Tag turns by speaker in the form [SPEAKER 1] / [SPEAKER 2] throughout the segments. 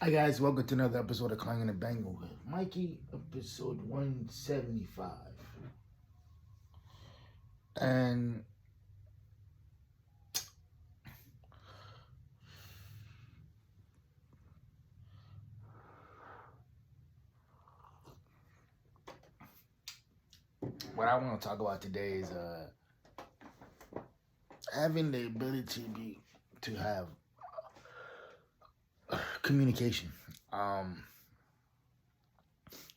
[SPEAKER 1] Hi guys, welcome to another episode of Clangin and Bangin with Mikey, episode 175. And what I want to talk about today is having the ability to have communication. Um,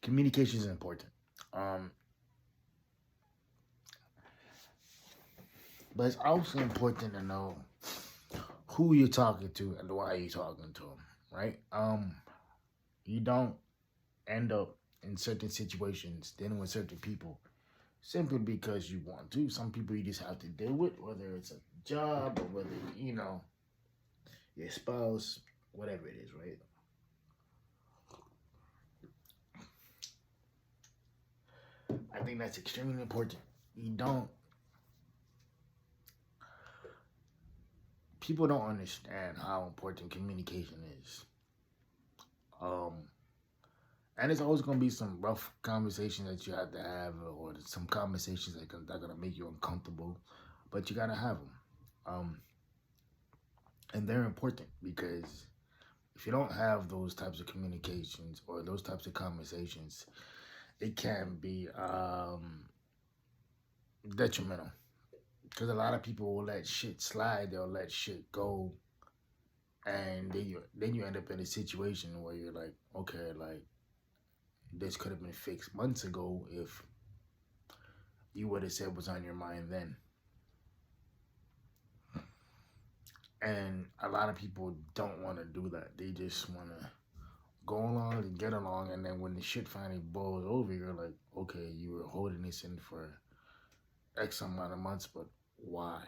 [SPEAKER 1] Communication is important. Um, but it's also important to know who you're talking to and why you're talking to them, right? You don't end up in certain situations dealing with certain people simply because you want to. Some people you just have to deal with, whether it's a job or whether, your spouse, whatever it is, right? I think that's extremely important. People don't understand how important communication is. Um, and it's always going to be some rough conversations that you have to have, or some conversations that are going to make you uncomfortable, but you got to have them. And they're important because if you don't have those types of communications or those types of conversations, it can be detrimental. Because a lot of people will let shit slide, they'll let shit go, and then you end up in a situation where you're like, okay, like this could have been fixed months ago if you would have said what's on your mind then. And a lot of people don't want to do that. They just want to go along and get along, and then when the shit finally boils over, you're like, okay, you were holding this in for X amount of months, but why?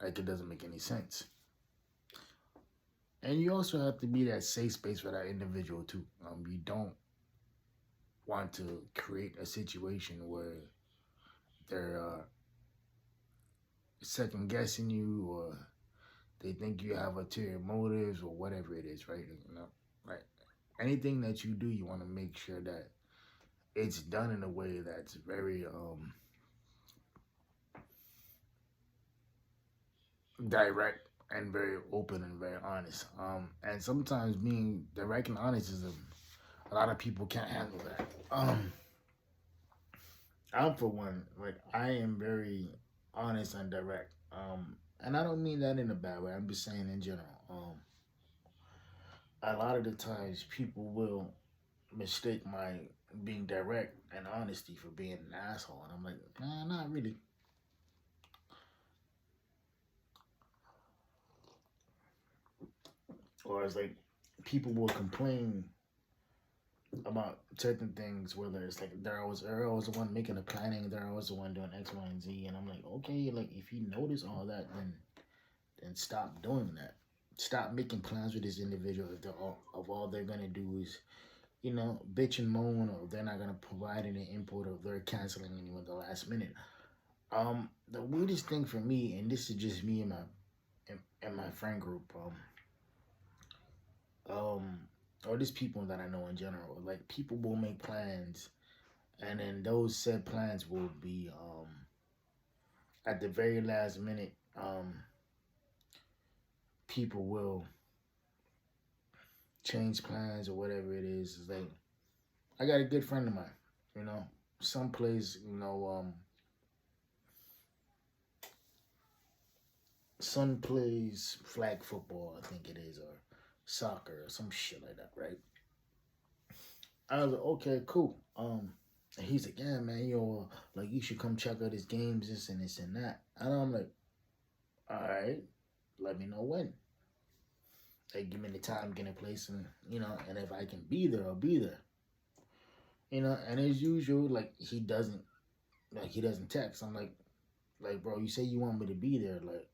[SPEAKER 1] Like, it doesn't make any sense. And you also have to be that safe space for that individual too. You don't want to create a situation where they're second guessing you, or they think you have ulterior motives, or whatever it is, right? Like anything that you do, you want to make sure that it's done in a way that's very direct and very open and very honest. And sometimes being direct and honest is a lot of people can't handle that. I'm for one, like I am very honest and direct. And I don't mean that in a bad way. I'm just saying in general. A lot of the times people will mistake my being direct and honesty for being an asshole, and I'm like, nah, not really. Or it's like people will complain about certain things, whether it's like they're always the one making the planning, they're always the one doing X, Y, and Z, and I'm like, okay, like if you notice all that, then stop doing that. Stop making plans with this individual if all they're gonna do is, bitch and moan, or they're not gonna provide any input, or they're canceling you at the last minute. The weirdest thing for me, and this is just me and my friend group, um, or just people that I know in general. Like people will make plans, and then those said plans will be at the very last minute. People will change plans or whatever it is. It's like I got a good friend of mine, you know, someplace, son plays flag football, I think it is, or soccer or some shit like that, right? I was like, okay, cool. And he's like, yeah, man, like you should come check out his games, this and that. And I'm like, all right, let me know when. Like, give me the time, get a place, and and if I can be there, I'll be there. And as usual, like he doesn't text. I'm like, bro, you say you want me to be there, like,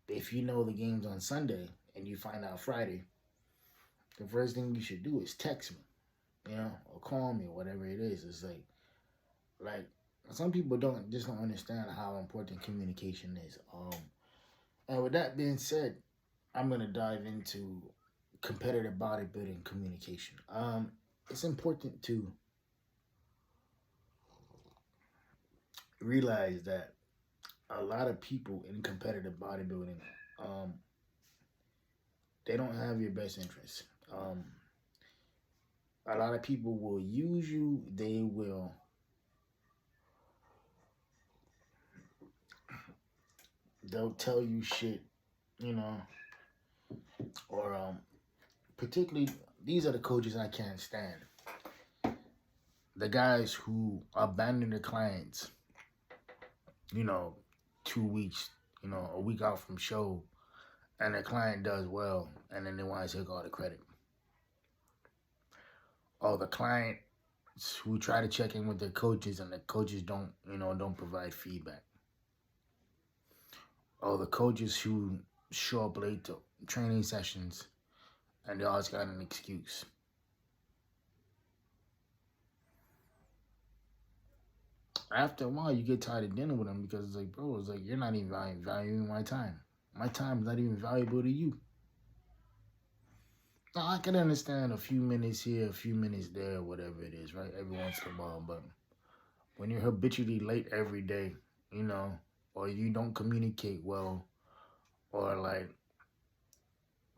[SPEAKER 1] if you know the game's on Sunday and you find out Friday, the first thing you should do is text me, or call me, or whatever it is. It's like some people don't understand how important communication is. And with that being said, I'm gonna dive into competitive bodybuilding communication. It's important to realize that a lot of people in competitive bodybuilding, um, they don't have your best interests. A lot of people will use you. They'll tell you shit, you know, or particularly these are the coaches I can't stand. The guys who abandon their clients, you know, 2 weeks, a week out from show, and the client does well, and then they want to take all the credit. Or the clients who try to check in with their coaches, and the coaches don't provide feedback. Or the coaches who show up late to training sessions, and they always got an excuse. After a while, you get tired of dealing with them because it's like, bro, it's like you're not even valuing my time. My time is not even valuable to you. Now, I can understand a few minutes here, a few minutes there, whatever it is, right? Every once in a while. But when you're habitually late every day, you know, or you don't communicate well, or like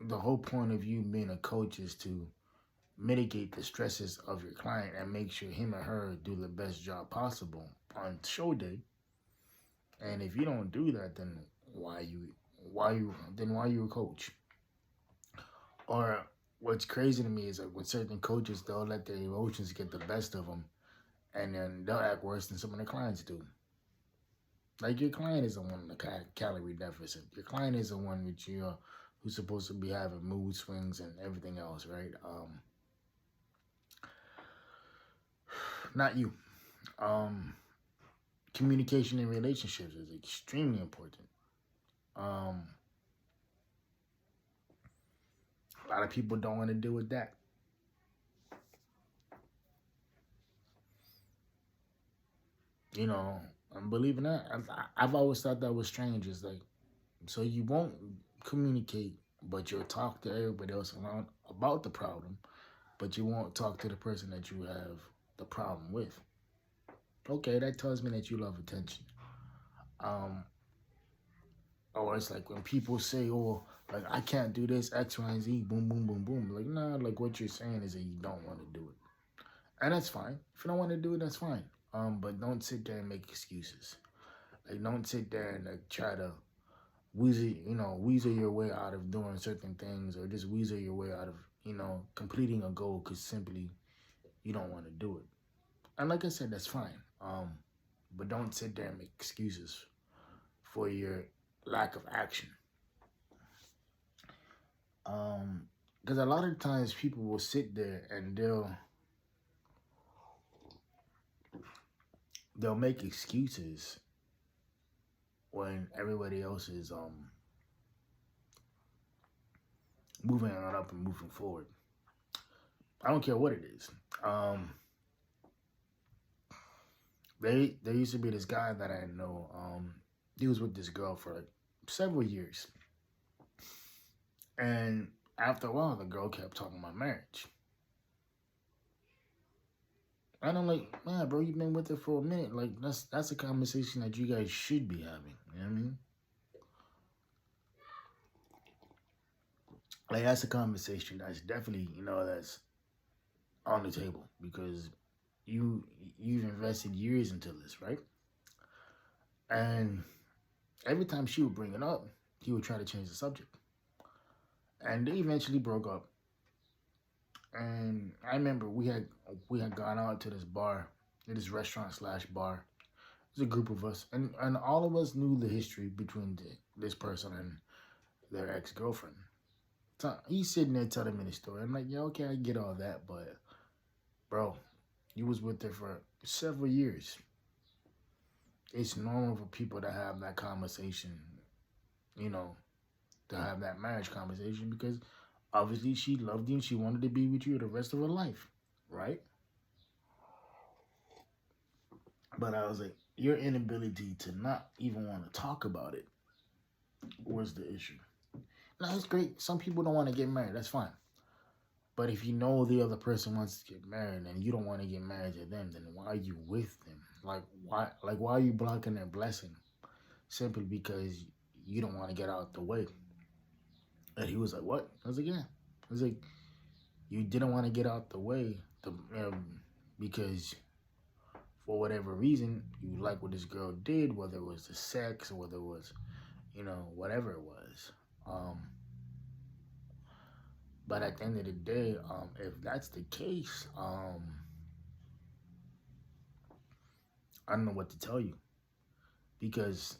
[SPEAKER 1] the whole point of you being a coach is to mitigate the stresses of your client and make sure him or her do the best job possible on show day. And if you don't do that, then why you a coach? Or what's crazy to me is like with certain coaches, they'll let their emotions get the best of them, and then they'll act worse than some of their clients do. Like your client is the one in the calorie deficit. Your client is the one with you who's supposed to be having mood swings and everything else, right? Not you. Um, Communication in relationships is extremely important. Um, a lot of people don't want to deal with that. You know, and believe it or not, I've always thought that was strange. It's like, so you won't communicate, but you'll talk to everybody else around about the problem, but you won't talk to the person that you have the problem with. Okay, that tells me that you love attention. Um, or it's like when people say, "Oh, like I can't do this X, Y, and Z," boom, boom, boom, boom. Like, nah, like what you're saying is that you don't want to do it, and that's fine. If you don't want to do it, that's fine. But don't sit there and make excuses. Like, don't sit there and like try to weasel your way out of doing certain things, or just weasel your way out of completing a goal because simply you don't want to do it. And like I said, that's fine. But don't sit there and make excuses for your lack of action. Because a lot of times people will sit there and they'll make excuses when everybody else is moving on up and moving forward. I don't care what it is. There used to be this guy that I know. He was with this girl for like several years, and after a while, the girl kept talking about marriage. And I'm like, man, bro, you've been with her for a minute. Like that's a conversation that you guys should be having. You know what I mean? Like that's a conversation that's definitely that's on the table because you've invested years into this, right? And every time she would bring it up, he would try to change the subject. And they eventually broke up. And I remember we had gone out to this bar, this restaurant slash bar. There's a group of us, and all of us knew the history between this person and their ex girlfriend. So he's sitting there telling me the story. I'm like, yeah, okay, I get all that, but bro, you was with her for several years. It's normal for people to have that conversation, you know, to have that marriage conversation because obviously she loved you and she wanted to be with you the rest of her life, right? But I was like, your inability to not even want to talk about it was the issue. No, it's great. Some people don't want to get married. That's fine. But if you know the other person wants to get married and you don't want to get married to them, then why are you with them? Why are you blocking their blessing? Simply because you don't want to get out the way. And he was like, "What?" I was like, "Yeah." I was like, "You didn't want to get out the way because for whatever reason you like what this girl did, whether it was the sex or whether it was, whatever it was." Um, but at the end of the day, if that's the case, I don't know what to tell you, because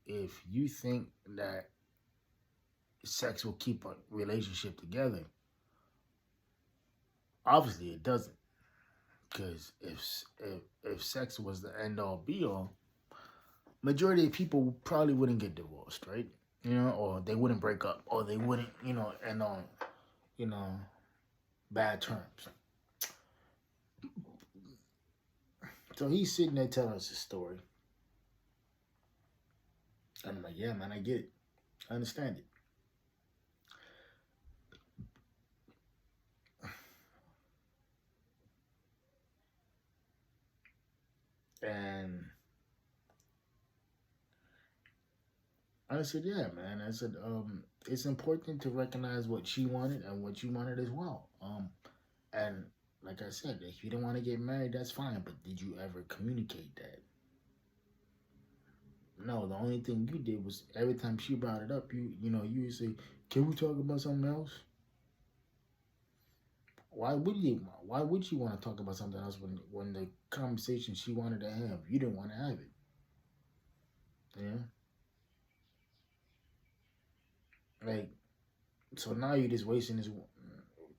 [SPEAKER 1] if you think that sex will keep a relationship together, obviously it doesn't. Because if sex was the end all be all, majority of people probably wouldn't get divorced, right? Or they wouldn't break up, or they wouldn't, end on, you know, bad terms. So he's sitting there telling us his story. And I'm like, yeah, man, I get it. I understand it. And I said, yeah, man. I said, it's important to recognize what she wanted and what you wanted as well. And like I said, if you don't want to get married, that's fine. But did you ever communicate that? No, the only thing you did was every time she brought it up, you would say, "Can we talk about something else?" Why would you want to talk about something else when the conversation she wanted to have, you didn't want to have it? Yeah, like, so now you're just wasting this.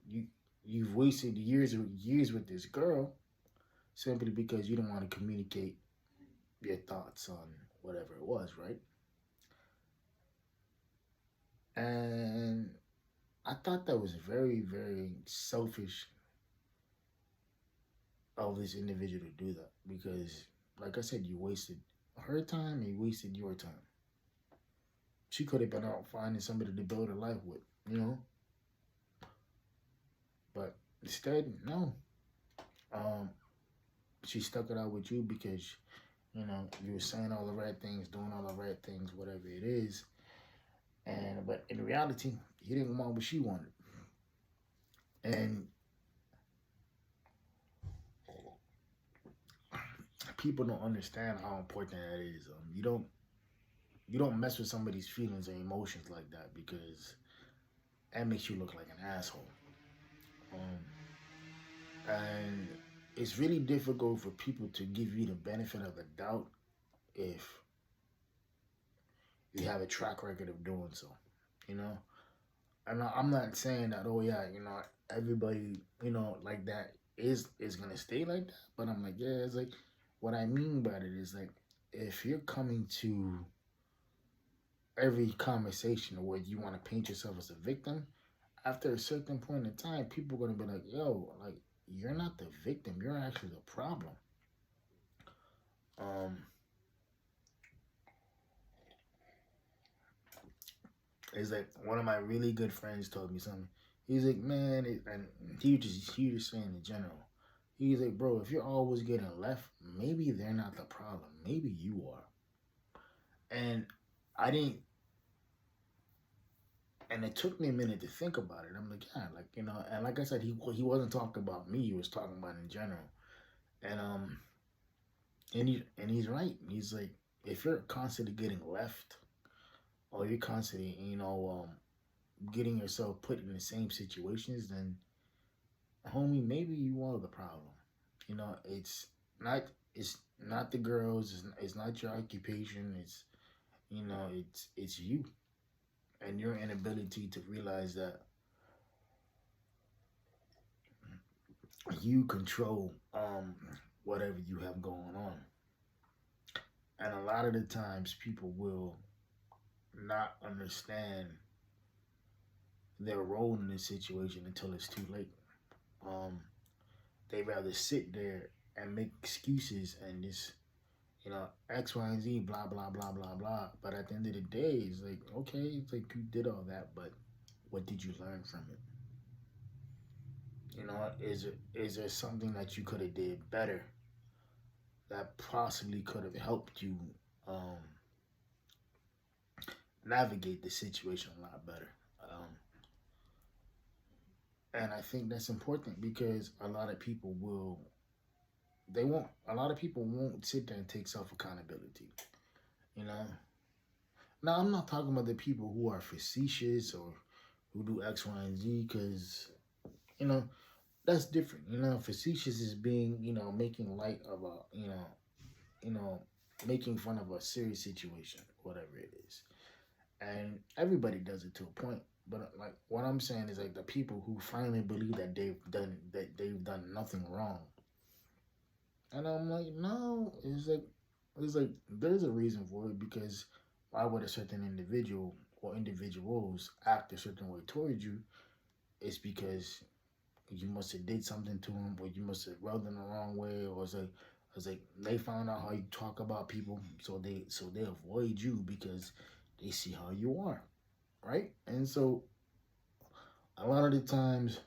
[SPEAKER 1] You you've wasted years with this girl simply because you don't want to communicate your thoughts on whatever it was, right? And I thought that was very, very selfish of this individual to do that, because, like I said, you wasted her time and you wasted your time. She could have been out finding somebody to build her life with, you know. But instead, no. Um, she stuck it out with you because you were saying all the right things, doing all the right things, whatever it is. And but in reality, you didn't want what she wanted, and people don't understand how important that is. You don't mess with somebody's feelings and emotions like that, because that makes you look like an asshole. Um, and it's really difficult for people to give you the benefit of the doubt if you have a track record of doing so. You know, and I'm not saying that. Oh yeah, everybody like that is gonna stay like that. But I'm like, yeah, it's like what I mean by it is like if you're coming to every conversation where you want to paint yourself as a victim, after a certain point in time, people are gonna be like, "Yo, like you're not the victim. You're actually the problem." Um, it's like one of my really good friends told me something. He's like, "Man," and he was just saying in general. He's like, "Bro, if you're always getting left, maybe they're not the problem. Maybe you are." And I didn't. And it took me a minute to think about it. I'm like, yeah, like and like I said, he wasn't talking about me. He was talking about in general. And he's right. He's like, if you're constantly getting left, or you're constantly getting yourself put in the same situations, then homie, maybe you are the problem. Not it's not the girls. It's not your occupation. It's you and your inability to realize that you control whatever you have going on. And a lot of the times, people will not understand their role in this situation until it's too late. Um, they rather sit there and make excuses and just X, Y, and Z, blah, blah, blah, blah, blah. But at the end of the day, it's like, okay, it's like you did all that, but what did you learn from it? Is there something that you could have did better that possibly could have helped you um, navigate the situation a lot better? Um, and I think that's important because a lot of people won't sit there and take self accountability. You know, now I'm not talking about the people who are facetious or who do X, Y, and Z because you know that's different. Facetious is being making light of a you know making fun of a serious situation, whatever it is, and everybody does it to a point. But like what I'm saying is like the people who finally believe that they've done nothing wrong, and I'm like, no, it's like there's a reason for it because why would a certain individual or individuals act a certain way towards you? It's because you must have did something to them, or you must have rubbed them the wrong way, or it's like they found out how you talk about people, so they avoid you because they see how you are, right? And so a lot of the times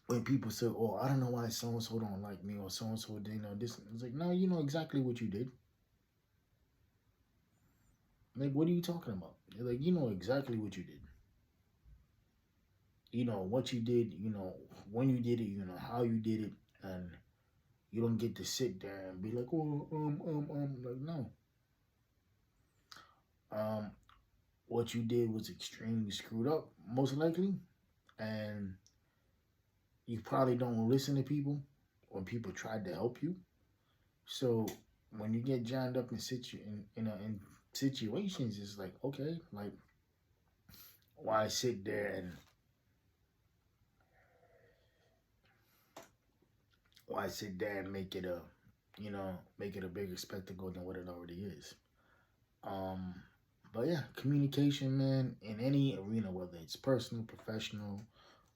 [SPEAKER 1] when people say, "Oh, I don't know why so and so don't like me," or so and so did this, it's like, no, you know exactly what you did. Like, what are you talking about? Like, you know exactly what you did. You know what you did. You know when you did it. You know how you did it, and you don't get to sit there and be like, oh, like no. Um, what you did was extremely screwed up, most likely, and you probably don't listen to people when people tried to help you. So when you get jammed up in situations, it's like okay, like why sit there and make it a bigger spectacle than what it already is. Um, but yeah, communication, man, in any arena, whether it's personal, professional,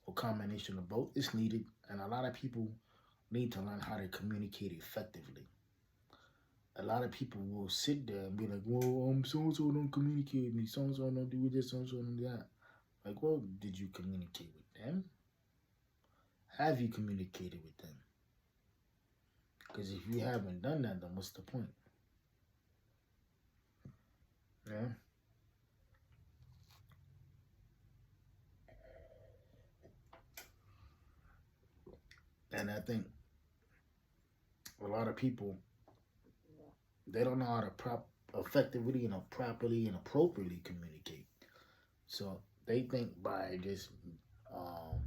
[SPEAKER 1] or combination of both, is needed, and a lot of people need to learn how to communicate effectively. A lot of people will sit there and be like, "Well, so and so don't communicate with me. So and so don't do this. So and so don't do that." Like, well, did you communicate with them? Have you communicated with them? Because if you haven't done that, then what's the point? Yeah. And I think a lot of people they don't know how to effectively and properly and appropriately communicate. So they think by just um,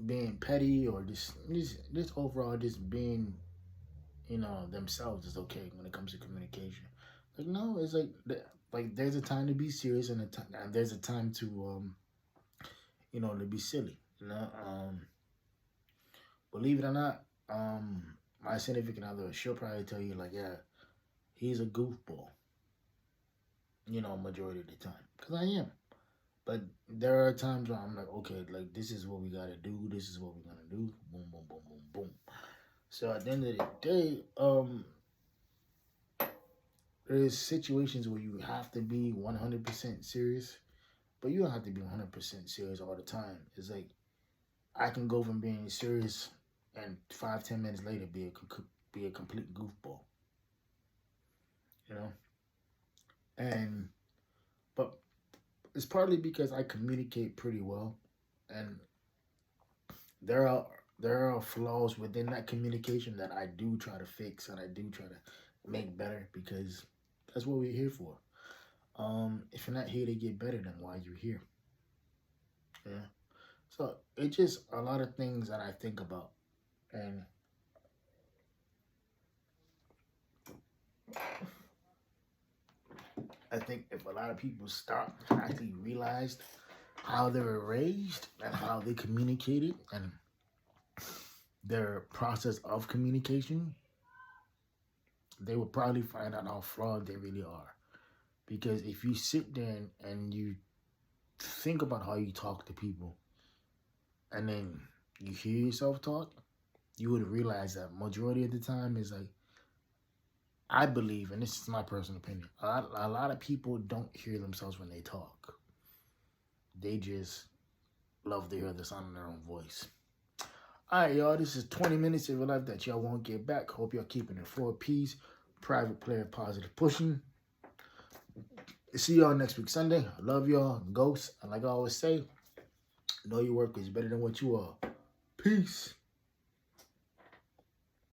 [SPEAKER 1] being petty or just overall just being themselves is okay when it comes to communication. Like no, it's like there's a time to be serious and there's a time to to be silly. Believe it or not, my significant other she'll probably tell you like yeah he's a goofball. Majority of the time because I am. But there are times where I'm like, okay, like this is what we gotta do. This is what we're gonna do. Boom, boom, boom, boom, boom. So at the end of the day, there's situations where you have to be 100% serious, but you don't have to be 100% serious all the time. It's like I can go from being serious and 5-10 minutes later be a complete goofball, you know. And but it's partly because I communicate pretty well, and there are there are flaws within that communication that I do try to fix and I do try to make better because that's what we're here for. If you're not here to get better, then why are you here? Yeah. So it's just a lot of things that I think about, and I think if a lot of people stop and actually realized how they were raised and how they communicated and their process of communication, they would probably find out how flawed they really are. Because if you sit there and you think about how you talk to people and then you hear yourself talk, you would realize that majority of the time is like, I believe, and this is my personal opinion, a lot of people don't hear themselves when they talk. They just love to hear the sound of their own voice. All right, y'all, this is 20 minutes of your life that y'all won't get back. Hope y'all keeping it 4Ps. Private player, positive pushing. See y'all next week, Sunday. I love y'all. Ghosts. And like I always say, know your work is better than what you are. Peace.